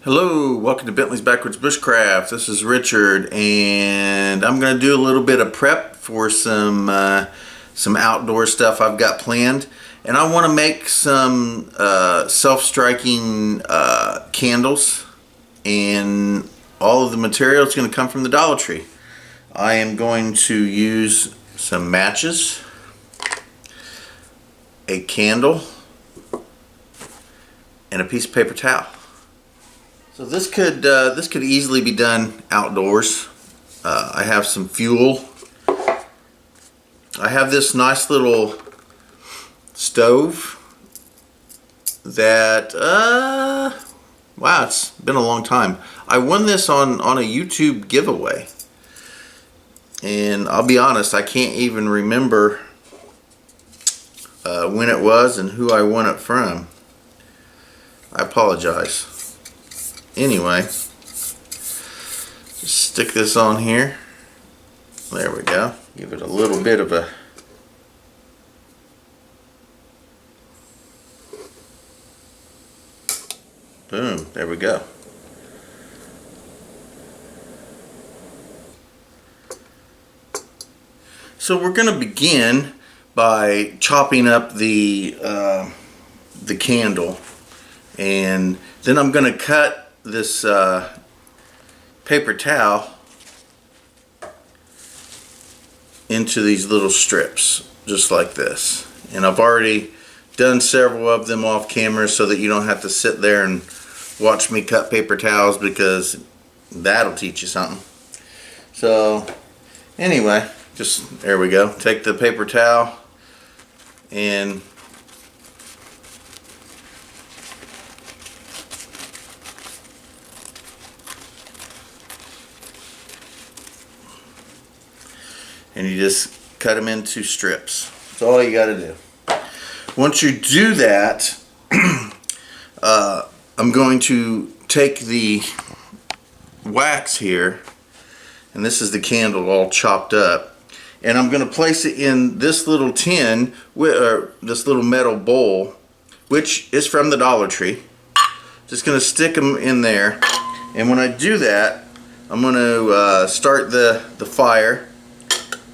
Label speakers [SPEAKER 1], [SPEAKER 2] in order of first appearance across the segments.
[SPEAKER 1] Hello, welcome to Bentley's Backwards Bushcraft. This is Richard, and I'm going to do a little bit of prep for some outdoor stuff I've got planned. And I want to make some self-striking candles, and all of the material is going to come from the Dollar Tree. I am going to use some matches, a candle, and a piece of paper towel. So this could easily be done outdoors. I have some fuel. I have this nice little stove that wow, it's been a long time. I won this on a YouTube giveaway, and I'll be honest, I can't even remember when it was and who I won it from. I apologize. Anyway, just stick this on here. There we go. Give it a little bit of a boom. There we go. So we're going to begin by chopping up the candle, and then I'm going to cut this paper towel into these little strips, just like this. And I've already done several of them off camera so that you don't have to sit there and watch me cut paper towels, because that'll teach you something. So anyway, just there we go. Take the paper towel and you just cut them into strips. That's all you got to do. Once you do that, I'm going to take the wax here, and this is the candle all chopped up, and I'm going to place it in this little tin, this little metal bowl, which is from the Dollar Tree. Just going to stick them in there, and when I do that, I'm going to start the fire,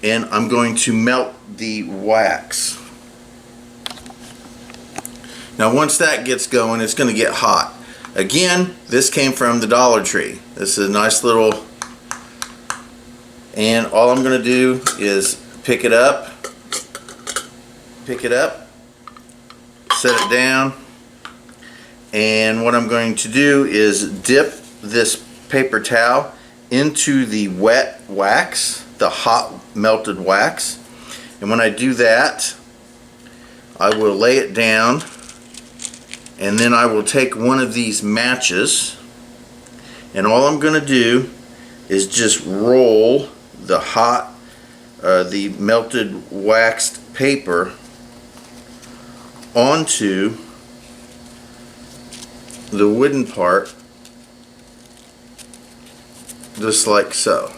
[SPEAKER 1] and I'm going to melt the wax. Now once that gets going, it's going to get hot. Again, this came from the Dollar Tree. This is a nice little, and all I'm going to do is pick it up, set it down, and what I'm going to do is dip this paper towel into the wet wax, the hot melted wax, and when I do that, I will lay it down, and then I will take one of these matches, and all I'm going to do is just roll the melted waxed paper onto the wooden part, just like so.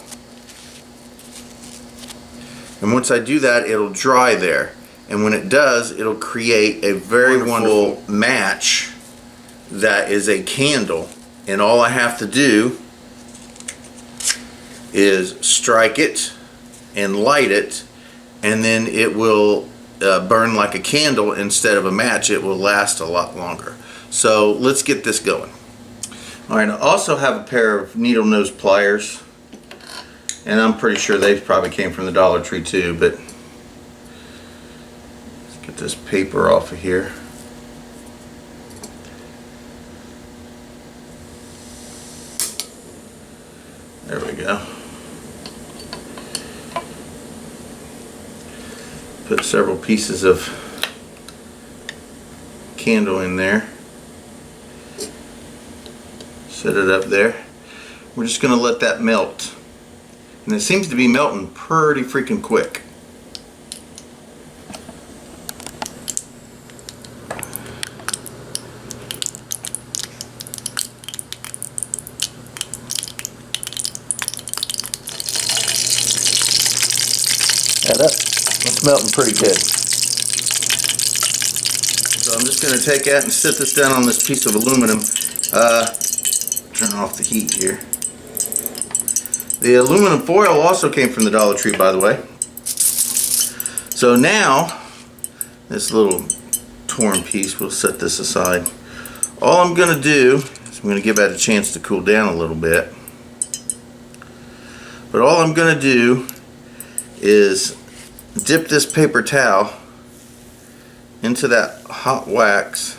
[SPEAKER 1] And once I do that, it'll dry there. And when it does, it'll create a very wonderful match that is a candle. And all I have to do is strike it and light it, and then it will burn like a candle instead of a match. It will last a lot longer. So let's get this going. Alright, I also have a pair of needle nose pliers, and I'm pretty sure they probably came from the Dollar Tree too, but let's get this paper off of here. There we go. Put several pieces of candle in there. Set it up there. We're just going to let that melt. And it seems to be melting pretty freaking quick. Yeah, that's melting pretty good. So I'm just going to take that and sit this down on this piece of aluminum. Turn off the heat here. The aluminum foil also came from the Dollar Tree, by the way. So now, this little torn piece, we'll set this aside. All I'm going to do is I'm going to give that a chance to cool down a little bit. But all I'm going to do is dip this paper towel into that hot wax,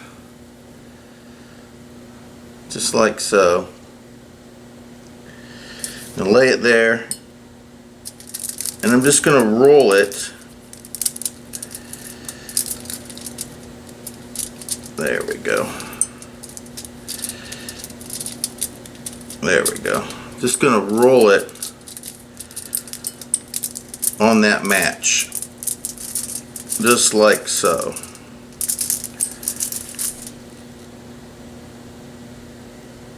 [SPEAKER 1] just like so, and lay it there, and I'm just going to roll it. There we go. There we go. Just going to roll it on that match, just like so.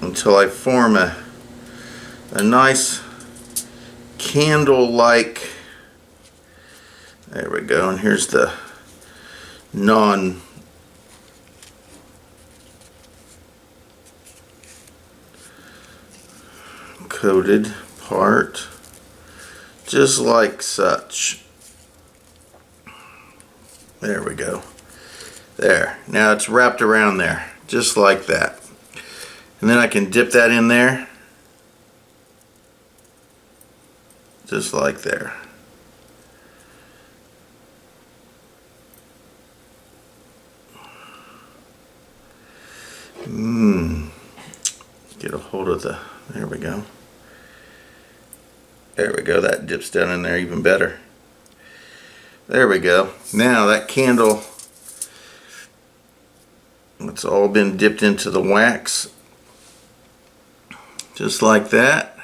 [SPEAKER 1] Until I form a nice candle-like, there we go, and here's the non-coated part, just like such. There we go. There. Now it's wrapped around there, just like that. And then I can dip that in there, just like there. Get a hold of the, there we go. There we go, that dips down in there even better. There we go. Now that candle, it's all been dipped into the wax, just like that.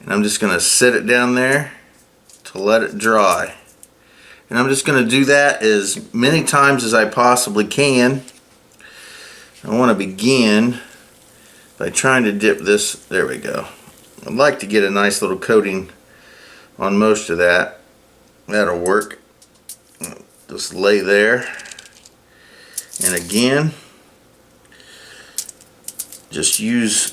[SPEAKER 1] And I'm just going to set it down there to let it dry. And I'm just going to do that as many times as I possibly can. I want to begin by trying to dip this, there we go. I'd like to get a nice little coating on most of that. That'll work. Just lay there. And again, just use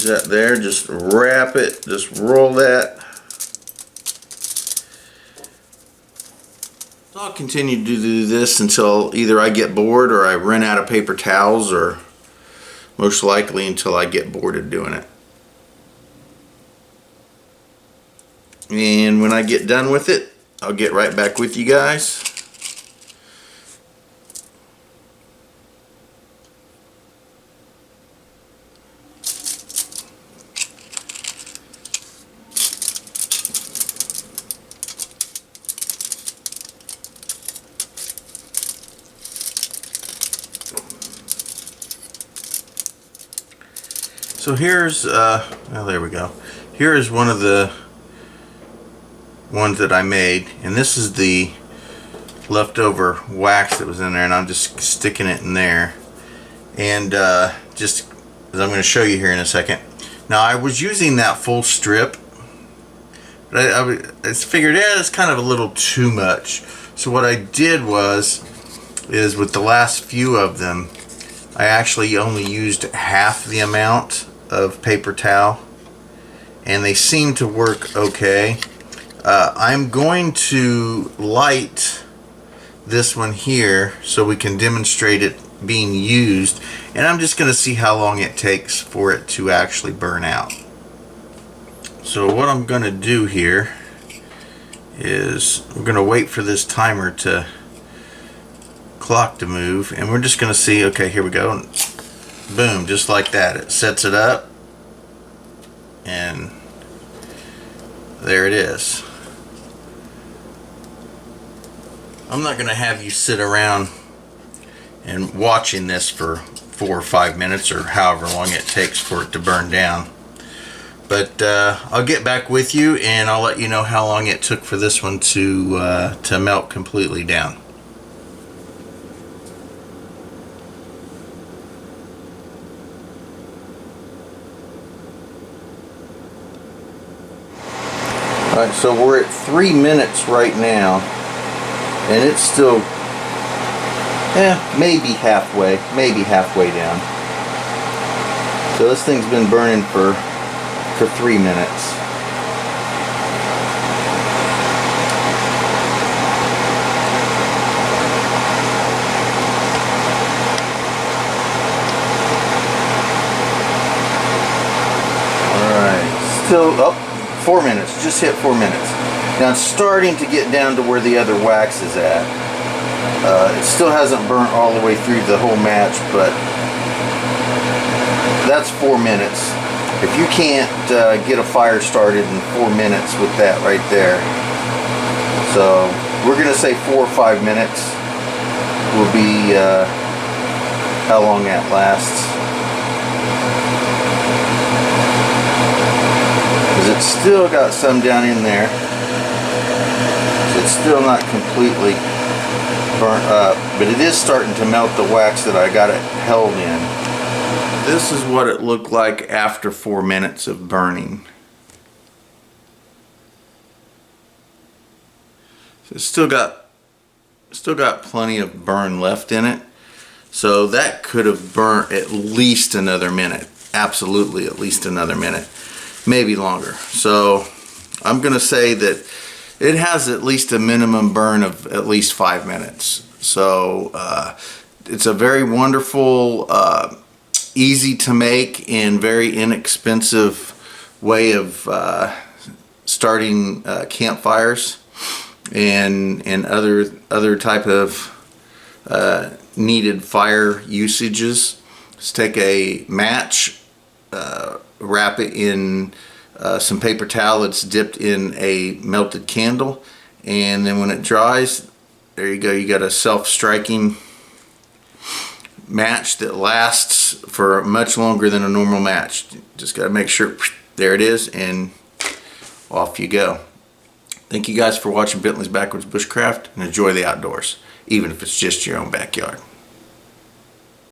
[SPEAKER 1] that there, just wrap it, just roll that. So I'll continue to do this until either I get bored or I run out of paper towels, or most likely until I get bored of doing it. And when I get done with it, I'll get right back with you guys. So here's, oh, there we go. Here is one of the ones that I made, and this is the leftover wax that was in there, and I'm just sticking it in there. And just as I'm going to show you here in a second. Now I was using that full strip, but I figured, yeah, it's kind of a little too much. So what I did is with the last few of them, I actually only used half the amount of paper towel, and they seem to work okay. I'm going to light this one here so we can demonstrate it being used, and I'm just going to see how long it takes for it to actually burn out. So what I'm going to do here is we're going to wait for this timer to clock to move, and we're just going to see, okay, here we go. Boom, just like that. It sets it up, and there it is. I'm not going to have you sit around and watching this for 4 or 5 minutes or however long it takes for it to burn down. But I'll get back with you and I'll let you know how long it took for this one to melt completely down. Alright, so we're at 3 minutes right now, and it's still maybe halfway down. So this thing's been burning for 3 minutes. Still, 4 minutes, just hit 4 minutes. Now it's starting to get down to where the other wax is at. It still hasn't burnt all the way through the whole match, but that's 4 minutes. If you can't get a fire started in 4 minutes with that right there, so we're gonna say 4 or 5 minutes will be how long that lasts. It's still got some down in there, so it's still not completely burnt up, but it is starting to melt the wax that I got it held in. This is what it looked like after 4 minutes of burning. So it's still got plenty of burn left in it, so that could have burnt at least another minute. Absolutely, at least another minute. Maybe longer. So I'm gonna say that it has at least a minimum burn of at least 5 minutes. So it's a very wonderful, easy to make and very inexpensive way of starting campfires and other type of needed fire usages. Just take a match, wrap it in some paper towel that's dipped in a melted candle, and then when it dries, there you go, you got a self-striking match that lasts for much longer than a normal match. Just got to make sure, there it is, and off you go. Thank you guys for watching Bentley's Backwoods Bushcraft, and enjoy the outdoors, even if it's just your own backyard.